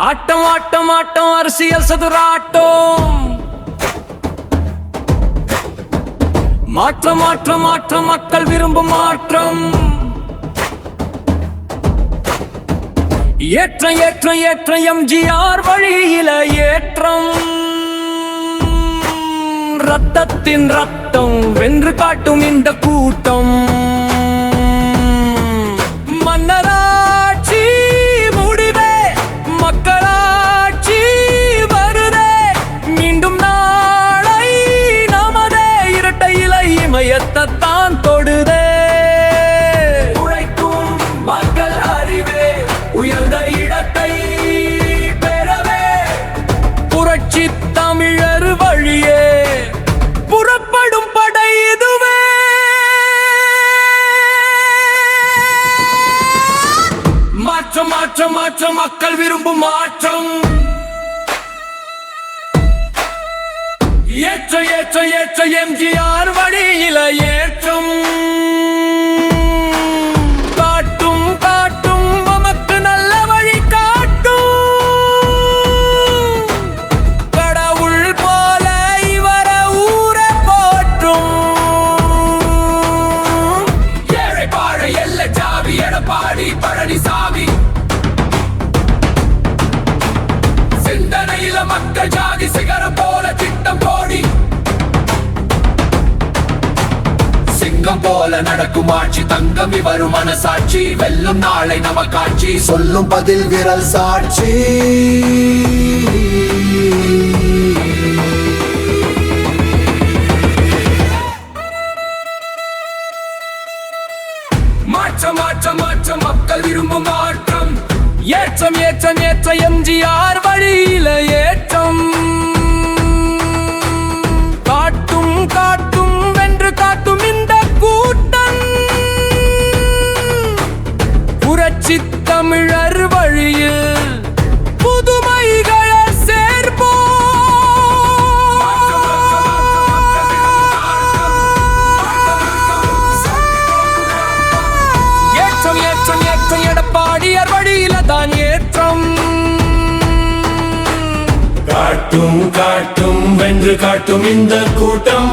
ஆட்டம் ஆட்டம் ஆட்டம் அரசியல் சதுராட்டம். மாற்றம் மாற்றம் மாற்றம் மக்கள் விரும்பும் மாற்றம். ஏற்றம் ஏற்றம் ஏற்றம் எம்ஜிஆர் வழியில ஏற்றம். ரத்தத்தின் ரத்தம் வென்று காட்டும் இந்த கூட்டம். மன்னராட்சி முடிவே மக்களாட்சி வருதே. மீண்டும் நாளை நமதே. இரட்டை இலை இமயத்தான் தொடுதே. உழைக்கும் மக்கள் அறிவே உயர்ந்த இடத்தை பெறவே. புரட்சி தமிழர் வழியே புறப்படும் படை இதுவே. மாற்றம் மாற்றம் மாற்றம் மக்கள் விரும்பும் மாற்றம். ஏற்ற ஏற்ற ஏற்ற எம்ஜிஆர் வழியில ஏற்றம். காட்டும் காட்டும் நமக்கு நல்ல வழி காட்டும். கடவுள் போல இவர ஊர போற்றும். ஏழை பாழை எல்லை ஜாவி எடப்பாடி பழனிசாமி. சிந்தனையில மக்கள் ஜாதி சிகரம் போல திட்டம் போடி. சிங்கம் போல நடக்கும் ஆட்சி தங்கம் இவரும் மனசாட்சி. வெல்லும் நாளை நமக்காட்சி சொல்லும் பதில் விரல் சாட்சி. மாற்றம் மாற்றம் மாற்றம் மக்கள் விரும்பும் மாற்றம். ஏற்றம் ஏற்றம் ஏற்ற எம்ஜிஆர் வழியில ஏற்றம். காட்டும் காட்டும் வென்று காட்டும் இந்த கூட்டம். புரட்சி தமிழர் வழியில் புதுமைகளை சேர்ப்போம். ஏற்றம் ஏற்றம் ஏற்றம் எடப்பாடியார் வழியில தான் ஏற்றம். காட்டும் காட்டும் வென்று காட்டும் இந்த கூட்டம்.